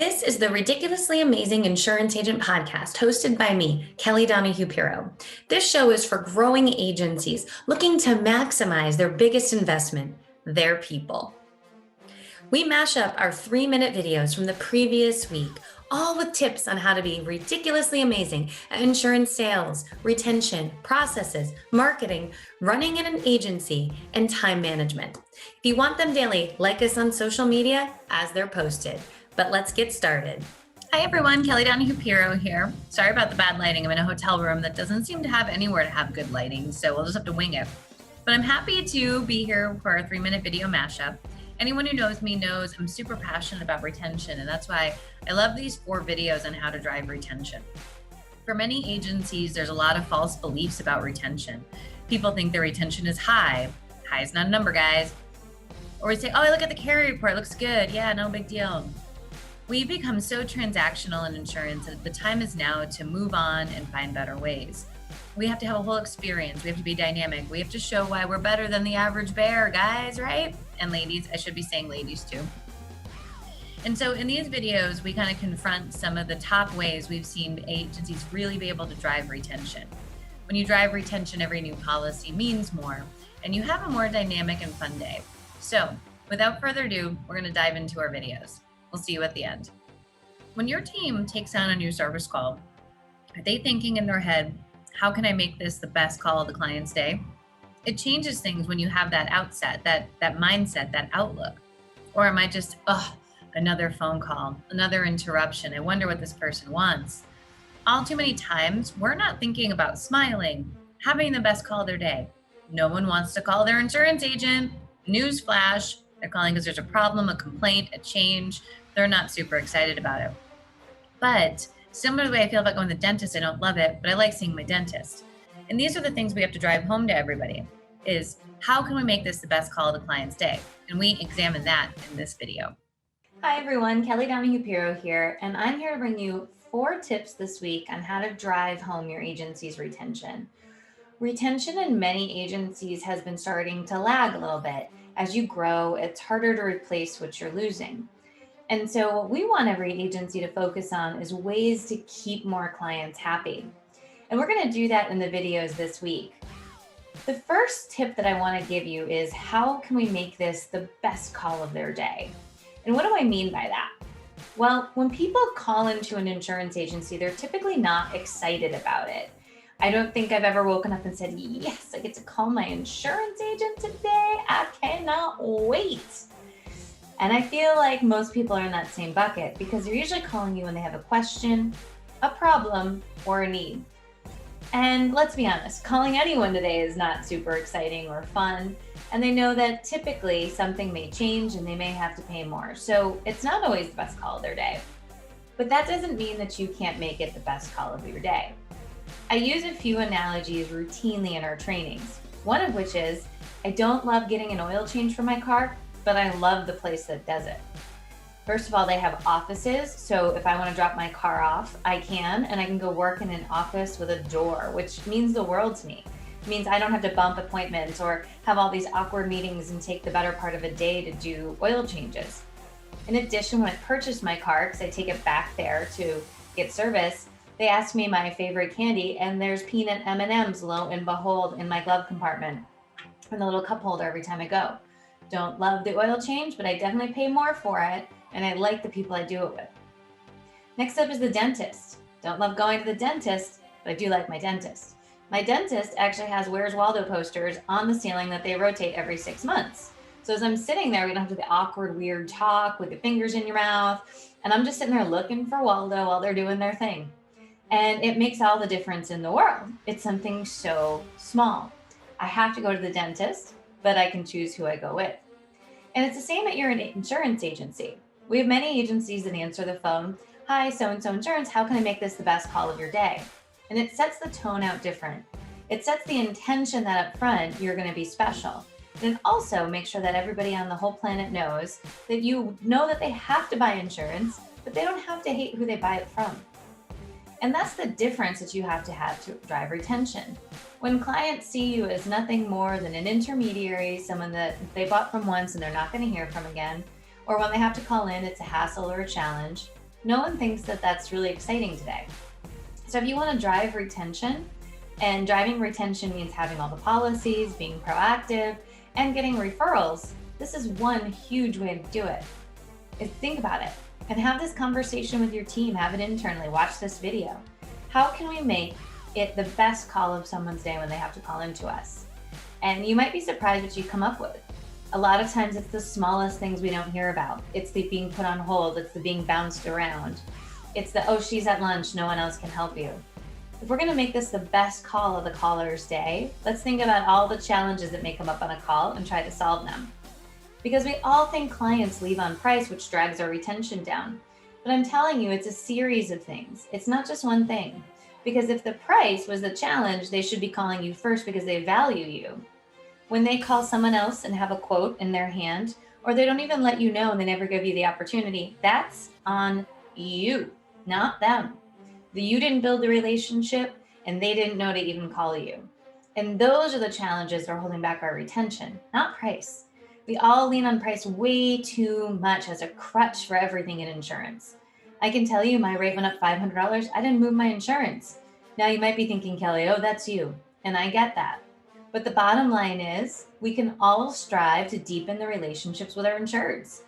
This is the Ridiculously Amazing Insurance Agent podcast hosted by me, Kelly Donahue-Piro. This show is for growing agencies looking to maximize their biggest investment, their people. We mash up our 3-minute videos from the previous week, all with tips on how to be ridiculously amazing at insurance sales, retention, processes, marketing, running in an agency, and time management. If you want them daily, like us on social media as they're posted. But let's get started. Hi everyone, Kelly Donahue-Piro here. Sorry about the bad lighting. I'm in a hotel room that doesn't seem to have anywhere to have good lighting, so we'll just have to wing it. But I'm happy to be here for a 3-minute video mashup. Anyone who knows me knows I'm super passionate about retention, and that's why I love these 4 videos on how to drive retention. For many agencies, there's a lot of false beliefs about retention. People think their retention is high. High is not a number, guys. Or we say, oh, I look at the carrier report, it looks good. Yeah, no big deal. We've become so transactional in insurance that the time is now to move on and find better ways. We have to have a whole experience. We have to be dynamic. We have to show why we're better than the average bear, guys, right? And ladies, I should be saying ladies too. And so in these videos, we kind of confront some of the top ways we've seen agencies really be able to drive retention. When you drive retention, every new policy means more, and you have a more dynamic and fun day. So without further ado, we're going to dive into our videos. We'll see you at the end. When your team takes on a new service call, are they thinking in their head, how can I make this the best call of the client's day? It changes things when you have that outset, that mindset, that outlook. Or am I just, another phone call, another interruption. I wonder what this person wants. All too many times, we're not thinking about smiling, having the best call of their day. No one wants to call their insurance agent. Newsflash, they're calling because there's a problem, a complaint, a change. They're not super excited about it. But similar to the way I feel about going to the dentist, I don't love it, but I like seeing my dentist. And these are the things we have to drive home to everybody is how can we make this the best call of the client's day? And we examine that in this video. Hi everyone, Kelly Donahue-Piro here, and I'm here to bring you 4 tips this week on how to drive home your agency's retention. Retention in many agencies has been starting to lag a little bit. As you grow, it's harder to replace what you're losing. And so what we want every agency to focus on is ways to keep more clients happy. And we're going to do that in the videos this week. The first tip that I want to give you is how can we make this the best call of their day? And what do I mean by that? Well, when people call into an insurance agency, they're typically not excited about it. I don't think I've ever woken up and said, yes, I get to call my insurance agent today. I cannot wait. And I feel like most people are in that same bucket because they're usually calling you when they have a question, a problem, or a need. And let's be honest, calling anyone today is not super exciting or fun. And they know that typically something may change and they may have to pay more. So it's not always the best call of their day. But that doesn't mean that you can't make it the best call of your day. I use a few analogies routinely in our trainings. One of which is, I don't love getting an oil change for my car, but I love the place that does it. First of all, they have offices. So if I want to drop my car off, I can, and I can go work in an office with a door, which means the world to me. It means I don't have to bump appointments or have all these awkward meetings and take the better part of a day to do oil changes. In addition, when I purchased my car, because I take it back there to get service, they asked me my favorite candy, and there's peanut M&Ms, lo and behold, in my glove compartment and the little cup holder every time I go. Don't love the oil change, but I definitely pay more for it, and I like the people I do it with. Next up is the dentist. Don't love going to the dentist, but I do like my dentist. My dentist actually has Where's Waldo posters on the ceiling that they rotate every 6 months. So as I'm sitting there, we don't have to do the awkward, weird talk with your fingers in your mouth, and I'm just sitting there looking for Waldo while they're doing their thing. And it makes all the difference in the world. It's something so small. I have to go to the dentist, but I can choose who I go with. And it's the same at your insurance agency. We have many agencies that answer the phone, hi, so-and-so insurance, how can I make this the best call of your day? And it sets the tone out different. It sets the intention that up front, you're going to be special. And it also makes sure that everybody on the whole planet knows that you know that they have to buy insurance, but they don't have to hate who they buy it from. And that's the difference that you have to drive retention. When clients see you as nothing more than an intermediary, someone that they bought from once and they're not going to hear from again, or when they have to call in, it's a hassle or a challenge, No one thinks that that's really exciting today. So if you want to drive retention, and driving retention means having all the policies, being proactive, and getting referrals, this is one huge way to do it. Think about it and have this conversation with your team, have it internally, watch this video. How can we make it the best call of someone's day when they have to call into us? And you might be surprised what you come up with. A lot of times it's the smallest things we don't hear about. It's the being put on hold, it's the being bounced around. It's the, oh, she's at lunch, no one else can help you. If we're gonna make this the best call of the caller's day, let's think about all the challenges that may come up on a call and try to solve them. Because we all think clients leave on price, which drags our retention down. But I'm telling you, it's a series of things. It's not just one thing. Because if the price was the challenge, they should be calling you first because they value you. When they call someone else and have a quote in their hand, or they don't even let you know and they never give you the opportunity, that's on you, not them. You didn't build the relationship and they didn't know to even call you. And those are the challenges that are holding back our retention, not price. We all lean on price way too much as a crutch for everything in insurance. I can tell you my rate went up $500. I didn't move my insurance. Now you might be thinking, Kelly, oh, that's you. And I get that. But the bottom line is we can all strive to deepen the relationships with our insureds.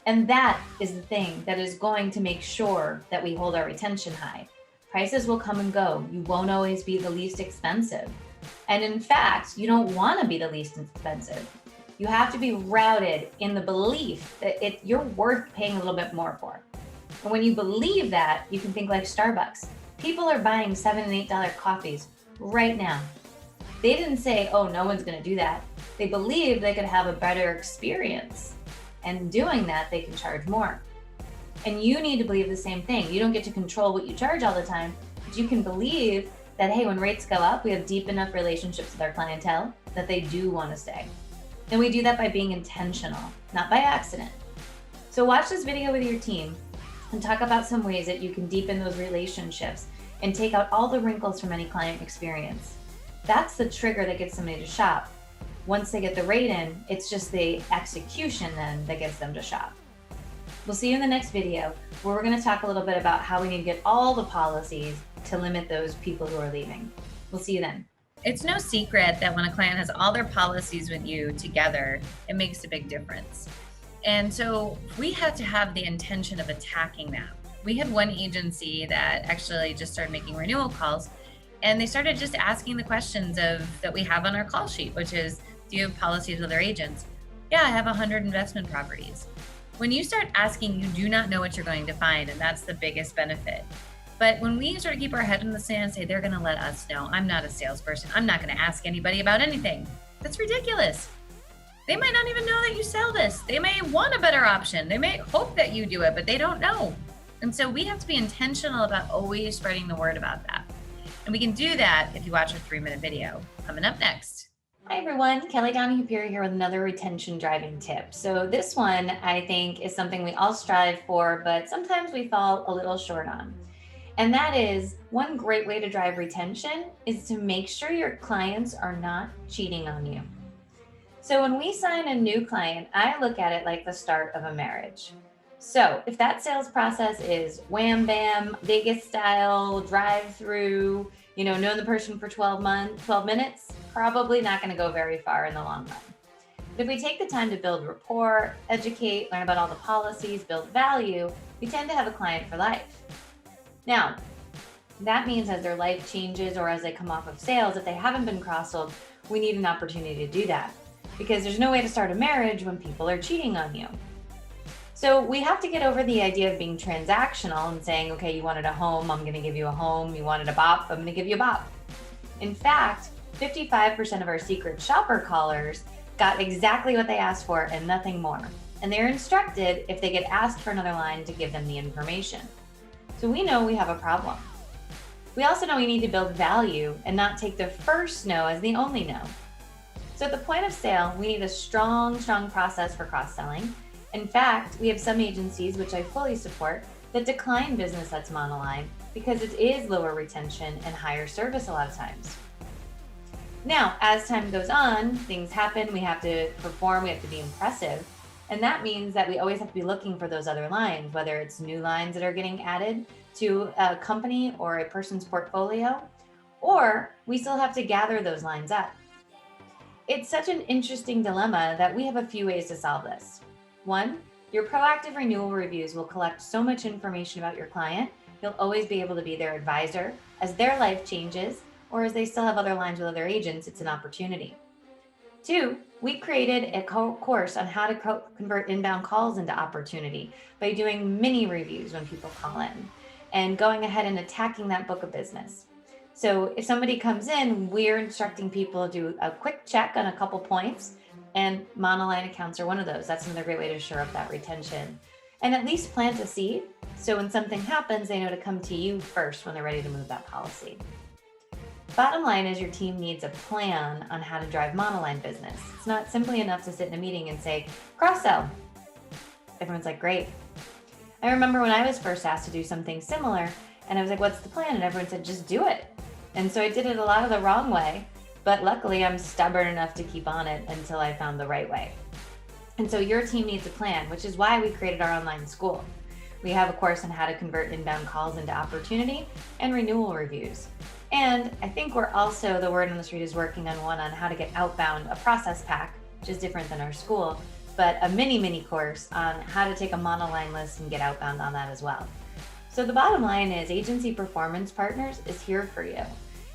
And that is the thing that is going to make sure that we hold our retention high. Prices will come and go. You won't always be the least expensive. And in fact, you don't want to be the least expensive. You have to be routed in the belief that you're worth paying a little bit more for. And when you believe that, you can think like Starbucks. People are buying $7 and $8 coffees right now. They didn't say, oh, no one's going to do that. They believe they could have a better experience. And doing that, they can charge more. And you need to believe the same thing. You don't get to control what you charge all the time, but you can believe that, hey, when rates go up, we have deep enough relationships with our clientele that they do want to stay. And we do that by being intentional, not by accident. So watch this video with your team and talk about some ways that you can deepen those relationships and take out all the wrinkles from any client experience. That's the trigger that gets somebody to shop. Once they get the rate in, it's just the execution then that gets them to shop. We'll see you in the next video where we're going to talk a little bit about how we need to get all the policies to limit those people who are leaving. We'll see you then. It's no secret that when a client has all their policies with you together, it makes a big difference. And so we had to have the intention of attacking that. We had one agency that actually just started making renewal calls, and they started just asking the questions that we have on our call sheet, which is, do you have policies with other agents? Yeah, I have 100 investment properties. When you start asking, you do not know what you're going to find, and that's the biggest benefit. But when we sort of keep our head in the sand and say, they're going to let us know, I'm not a salesperson, I'm not going to ask anybody about anything. That's ridiculous. They might not even know that you sell this. They may want a better option. They may hope that you do it, but they don't know. And so we have to be intentional about always spreading the word about that. And we can do that if you watch a 3-minute video. Coming up next. Hi everyone, Kelly Donahue here with another retention driving tip. So this one I think is something we all strive for, but sometimes we fall a little short on. And that is one great way to drive retention is to make sure your clients are not cheating on you. So when we sign a new client, I look at it like the start of a marriage. So if that sales process is wham, bam, Vegas style, drive through, know the person for 12 minutes, probably not going to go very far in the long run. But if we take the time to build rapport, educate, learn about all the policies, build value, we tend to have a client for life. Now, that means as their life changes or as they come off of sales, if they haven't been cross-sold, we need an opportunity to do that because there's no way to start a marriage when people are cheating on you. So we have to get over the idea of being transactional and saying, okay, you wanted a home, I'm going to give you a home. You wanted a bop, I'm going to give you a bop. In fact, 55% of our secret shopper callers got exactly what they asked for and nothing more. And they're instructed if they get asked for another line to give them the information. So we know we have a problem. We also know we need to build value and not take the first no as the only no. So at the point of sale, we need a strong process for cross-selling. In fact, we have some agencies, which I fully support, that decline business that's monoline because it is lower retention and higher service a lot of times. Now, as time goes on, things happen, we have to perform, we have to be impressive. And that means that we always have to be looking for those other lines, whether it's new lines that are getting added to a company or a person's portfolio, or we still have to gather those lines up. It's such an interesting dilemma that we have a few ways to solve this. One, your proactive renewal reviews will collect so much information about your client, you'll always be able to be their advisor as their life changes, or as they still have other lines with other agents, it's an opportunity. Two, we created a course on how to convert inbound calls into opportunity by doing mini reviews when people call in and going ahead and attacking that book of business. So if somebody comes in, we're instructing people to do a quick check on a couple points, and monoline accounts are one of those. That's another great way to shore up that retention. And at least plant a seed, so when something happens, they know to come to you first when they're ready to move that policy. Bottom line is your team needs a plan on how to drive monoline business. It's not simply enough to sit in a meeting and say, cross-sell. Everyone's like, great. I remember when I was first asked to do something similar, and I was like, what's the plan? And everyone said, just do it. And so I did it a lot of the wrong way, but luckily I'm stubborn enough to keep on it until I found the right way. And so your team needs a plan, which is why we created our online school. We have a course on how to convert inbound calls into opportunity and renewal reviews. And I think we're also, the word on the street is working on one on how to get outbound, a process pack, which is different than our school, but a mini course on how to take a monoline list and get outbound on that as well. So the bottom line is Agency Performance Partners is here for you.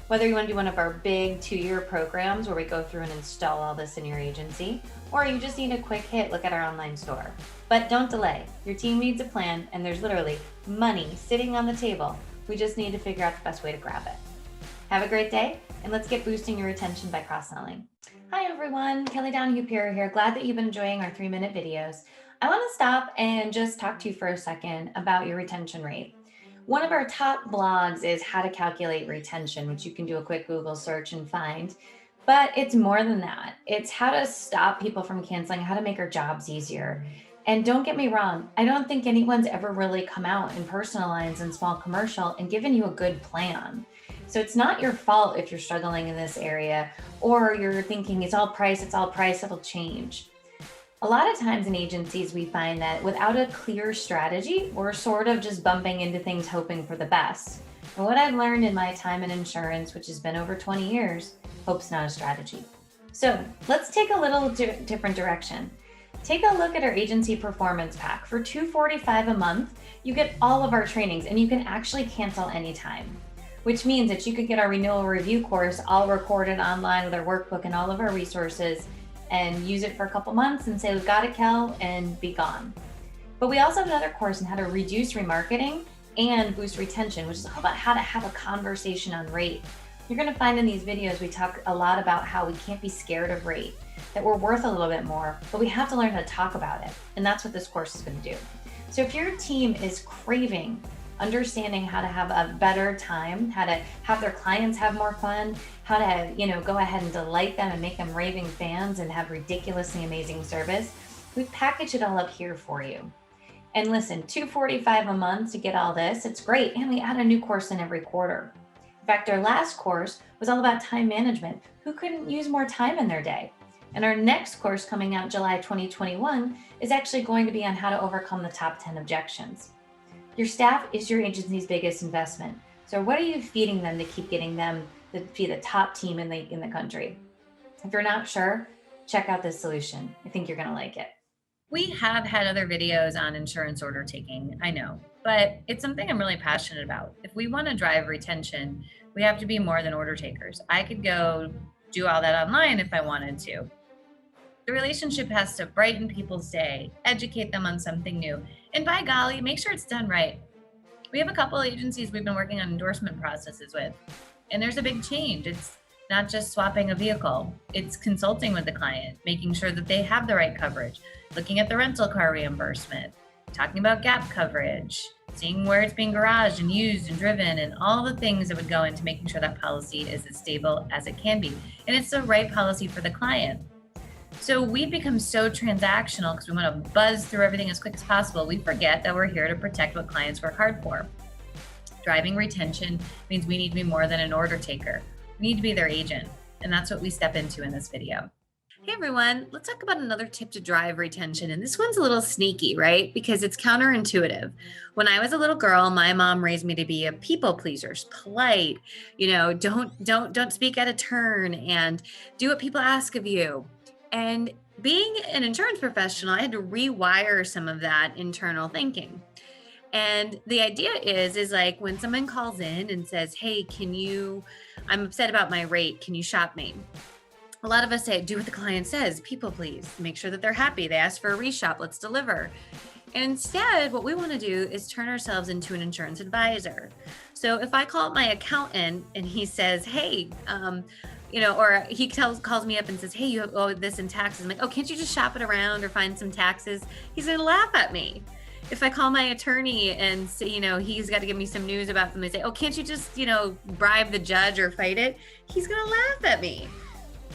Whether you want to do one of our big 2-year programs where we go through and install all this in your agency, or you just need a quick hit, look at our online store. But don't delay. Your team needs a plan, and there's literally money sitting on the table. We just need to figure out the best way to grab it. Have a great day, and let's get boosting your retention by cross-selling. Hi everyone, Kelly Donahue-Piro here. Glad that you've been enjoying our 3-minute videos. I want to stop and just talk to you for a second about your retention rate. One of our top blogs is how to calculate retention, which you can do a quick Google search and find. But it's more than that. It's how to stop people from canceling, how to make our jobs easier. And don't get me wrong, I don't think anyone's ever really come out in personal lines and small commercial and given you a good plan. So it's not your fault if you're struggling in this area, or you're thinking it's all price, it'll change. A lot of times in agencies, we find that without a clear strategy, we're sort of just bumping into things hoping for the best. And what I've learned in my time in insurance, which has been over 20 years, hope's not a strategy. So let's take a little different direction. Take a look at our agency performance pack. For $245 a month, you get all of our trainings, and you can actually cancel anytime, which means that you could get our renewal review course all recorded online with our workbook and all of our resources, and use it for a couple months and say, we've got it, Kel, and be gone. But we also have another course on how to reduce remarketing and boost retention, which is all about how to have a conversation on rate. You're going to find in these videos, we talk a lot about how we can't be scared of rate, that we're worth a little bit more, but we have to learn how to talk about it. And that's what this course is going to do. So if your team is craving understanding how to have a better time, how to have their clients have more fun, how to, go ahead and delight them and make them raving fans and have ridiculously amazing service, we've packaged it all up here for you. And listen, $245 a month to get all this, it's great. And we add a new course in every quarter. In fact, our last course was all about time management. Who couldn't use more time in their day? And our next course coming out July 2021 is actually going to be on how to overcome the top 10 objections. Your staff is your agency's biggest investment. So what are you feeding them to keep getting them to be the top team in the country? If you're not sure, check out this solution. I think you're going to like it. We have had other videos on insurance order taking, I know, but it's something I'm really passionate about. If we want to drive retention, we have to be more than order takers. I could go do all that online if I wanted to. The relationship has to brighten people's day, educate them on something new, and by golly, make sure it's done right. We have a couple of agencies we've been working on endorsement processes with, and there's a big change. It's not just swapping a vehicle. It's consulting with the client, making sure that they have the right coverage, looking at the rental car reimbursement, talking about gap coverage, seeing where it's being garaged and used and driven, and all the things that would go into making sure that policy is as stable as it can be. And it's the right policy for the client. So we've become so transactional because we want to buzz through everything as quick as possible. We forget that we're here to protect what clients work hard for. Driving retention means we need to be more than an order taker. We need to be their agent. And that's what we step into in this video. Hey everyone, let's talk about another tip to drive retention. And this one's a little sneaky, right? Because it's counterintuitive. When I was a little girl, my mom raised me to be a people pleaser, polite, don't speak out of turn and do what people ask of you. And being an insurance professional, I had to rewire some of that internal thinking. And the idea is like when someone calls in and says, "Hey, I'm upset about my rate. Can you shop me?" A lot of us say, do what the client says, people please, make sure that they're happy. They ask for a reshop, let's deliver. And instead, what we want to do is turn ourselves into an insurance advisor. So if I call my accountant and he says, hey, or he calls me up and says, hey, you owe this in taxes. I'm like, oh, can't you just shop it around or find some taxes? He's going to laugh at me. If I call my attorney and say, he's got to give me some news about something, say, oh, can't you just, bribe the judge or fight it? He's going to laugh at me.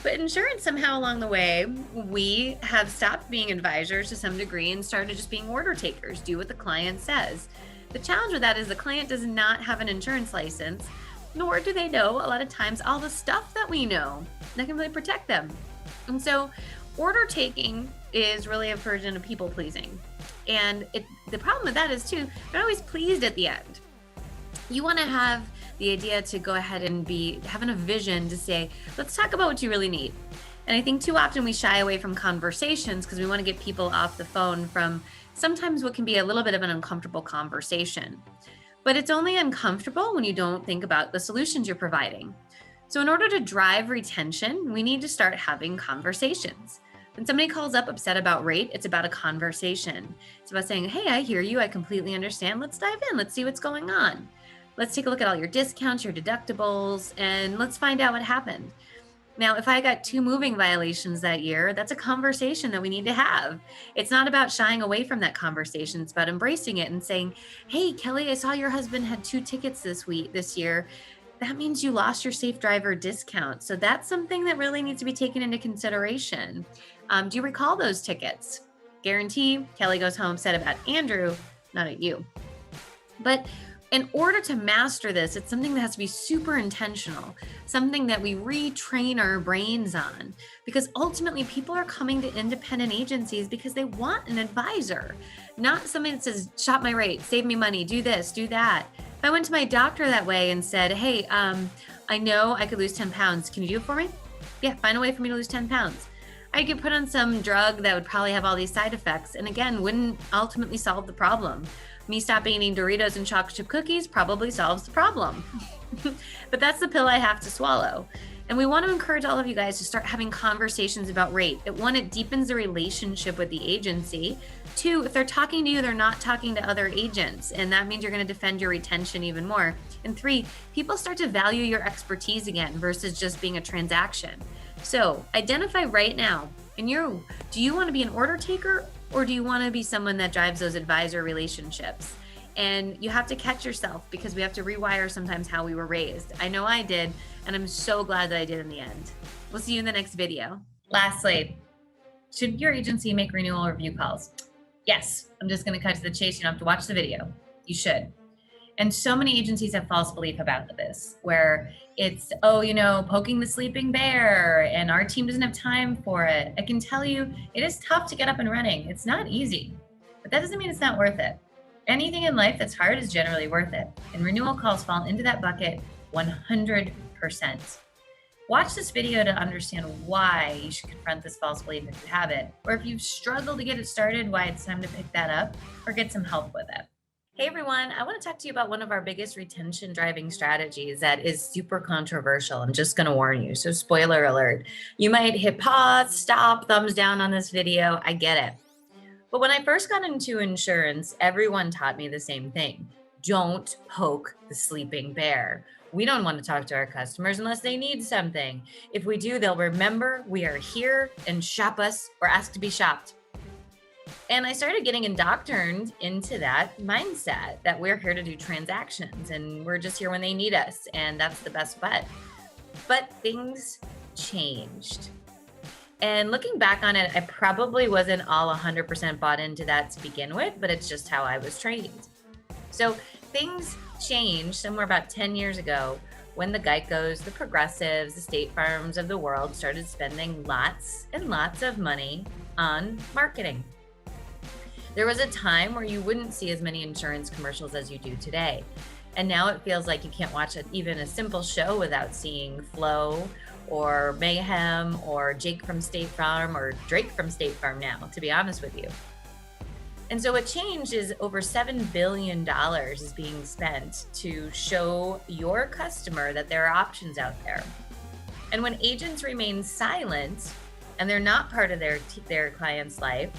But insurance, somehow along the way, we have stopped being advisors to some degree and started just being order takers, do what the client says. The challenge with that is the client does not have an insurance license, nor do they know a lot of times all the stuff that we know that can really protect them. And so order taking is really a version of people pleasing. And the problem with that is too, they're not always pleased at the end. You want to have the idea to go ahead and be having a vision to say, let's talk about what you really need. And I think too often we shy away from conversations because we want to get people off the phone from sometimes what can be a little bit of an uncomfortable conversation. But it's only uncomfortable when you don't think about the solutions you're providing. So in order to drive retention, we need to start having conversations. When somebody calls up upset about rate, it's about a conversation. It's about saying, hey, I hear you. I completely understand. Let's dive in. Let's see what's going on. Let's take a look at all your discounts, your deductibles, and let's find out what happened. Now, if I got 2 moving violations that year, that's a conversation that we need to have. It's not about shying away from that conversation. It's about embracing it and saying, hey, Kelly, I saw your husband had 2 tickets this year. That means you lost your safe driver discount. So that's something that really needs to be taken into consideration. Do you recall those tickets? Guarantee Kelly goes home upset about Andrew, not at you. But in order to master this, it's something that has to be super intentional, something that we retrain our brains on, because ultimately people are coming to independent agencies because they want an advisor, not somebody that says, shop my rate, save me money, do this, do that. If I went to my doctor that way and said, hey, I know I could lose 10 pounds. Can you do it for me? Yeah, find a way for me to lose 10 pounds. I could put on some drug that would probably have all these side effects and again, wouldn't ultimately solve the problem. Me stopping eating Doritos and chocolate chip cookies probably solves the problem. But that's the pill I have to swallow. And we want to encourage all of you guys to start having conversations about rate. One, it deepens the relationship with the agency. 2, if they're talking to you, they're not talking to other agents. And that means you're going to defend your retention even more. And 3, people start to value your expertise again versus just being a transaction. So identify right now, do you want to be an order taker or do you want to be someone that drives those advisor relationships? And you have to catch yourself because we have to rewire sometimes how we were raised. I know I did, and I'm so glad that I did in the end. We'll see you in the next video. Lastly, should your agency make renewal review calls? Yes, I'm just going to cut to the chase. You don't have to watch the video. You should. And so many agencies have false belief about this, where it's, poking the sleeping bear and our team doesn't have time for it. I can tell you, it is tough to get up and running. It's not easy, but that doesn't mean it's not worth it. Anything in life that's hard is generally worth it. And renewal calls fall into that bucket 100%. Watch this video to understand why you should confront this false belief if you have it, or if you've struggled to get it started, why it's time to pick that up or get some help with it. Hey everyone, I want to talk to you about one of our biggest retention driving strategies that is super controversial. I'm just going to warn you. So spoiler alert, you might hit pause, stop, thumbs down on this video. I get it. But when I first got into insurance, everyone taught me the same thing. Don't poke the sleeping bear. We don't want to talk to our customers unless they need something. If we do, they'll remember we are here and shop us or ask to be shopped. And I started getting indoctrined into that mindset that we're here to do transactions and we're just here when they need us. And that's the best bet. But things changed. And looking back on it, I probably wasn't all 100% bought into that to begin with, but it's just how I was trained. So things changed somewhere about 10 years ago when the Geicos, the Progressives, the State Farms of the world started spending lots and lots of money on marketing. There was a time where you wouldn't see as many insurance commercials as you do today. And now it feels like you can't watch even a simple show without seeing Flo or Mayhem or Jake from State Farm or Drake from State Farm now, to be honest with you. And so what changed is over $7 billion is being spent to show your customer that there are options out there. And when agents remain silent and they're not part of their client's life,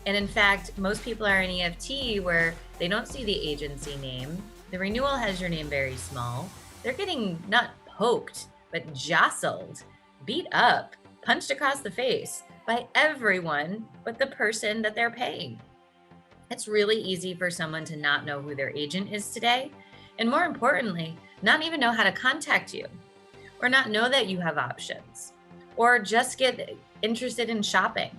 and in fact, most people are in EFT where they don't see the agency name, the renewal has your name very small, they're getting not poked, but jostled, beat up, punched across the face by everyone but the person that they're paying. It's really easy for someone to not know who their agent is today, and more importantly, not even know how to contact you, or not know that you have options, or just get interested in shopping.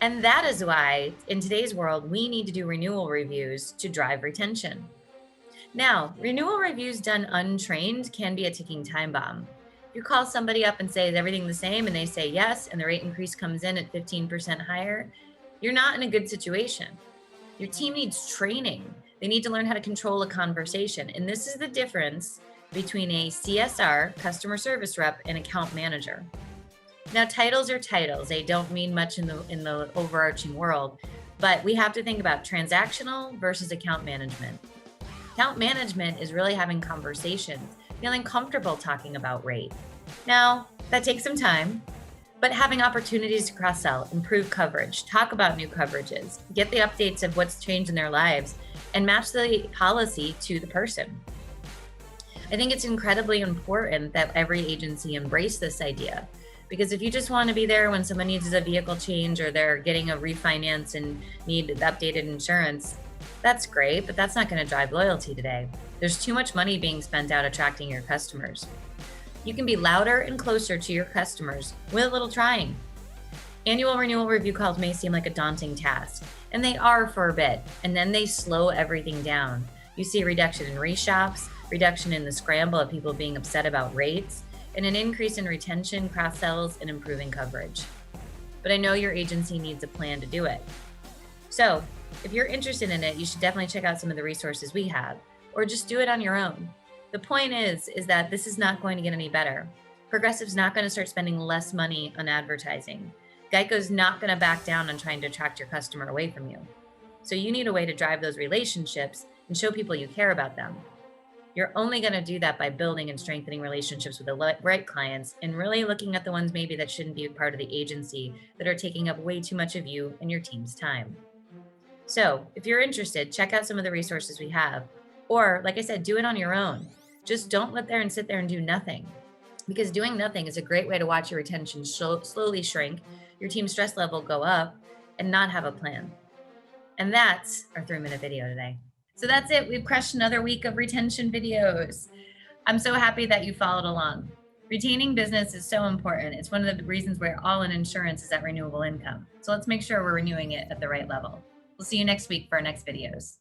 And that is why, in today's world, we need to do renewal reviews to drive retention. Now, renewal reviews done untrained can be a ticking time bomb. If you call somebody up and say, is everything the same? And they say yes, and the rate increase comes in at 15% higher, you're not in a good situation. Your team needs training. They need to learn how to control a conversation. And this is the difference between a CSR, customer service rep, and account manager. Now, titles are titles. They don't mean much in the overarching world, but we have to think about transactional versus account management. Account management is really having conversations, feeling comfortable talking about rate. Now, that takes some time, but having opportunities to cross-sell, improve coverage, talk about new coverages, get the updates of what's changed in their lives, and match the policy to the person. I think it's incredibly important that every agency embrace this idea, because if you just want to be there when someone needs a vehicle change or they're getting a refinance and need updated insurance, that's great, but that's not going to drive loyalty today. There's too much money being spent out attracting your customers. You can be louder and closer to your customers with a little trying. Annual renewal review calls may seem like a daunting task, and they are for a bit, and then they slow everything down. You see a reduction in reshops, reduction in the scramble of people being upset about rates, and an increase in retention, cross-sells, and improving coverage. But I know your agency needs a plan to do it. So if you're interested in it, you should definitely check out some of the resources we have, or just do it on your own. The point is that this is not going to get any better. Progressive's not going to start spending less money on advertising. Geico's not going to back down on trying to attract your customer away from you. So you need a way to drive those relationships and show people you care about them. You're only going to do that by building and strengthening relationships with the right clients and really looking at the ones maybe that shouldn't be part of the agency that are taking up way too much of you and your team's time. So if you're interested, check out some of the resources we have. Or, like I said, do it on your own. Just don't sit there and do nothing, because doing nothing is a great way to watch your retention slowly shrink, your team's stress level go up, and not have a plan. And that's our 3-minute video today. So that's it. We've crushed another week of retention videos. I'm so happy that you followed along. Retaining business is so important. It's one of the reasons we're all in insurance is that renewable income. So let's make sure we're renewing it at the right level. We'll see you next week for our next videos.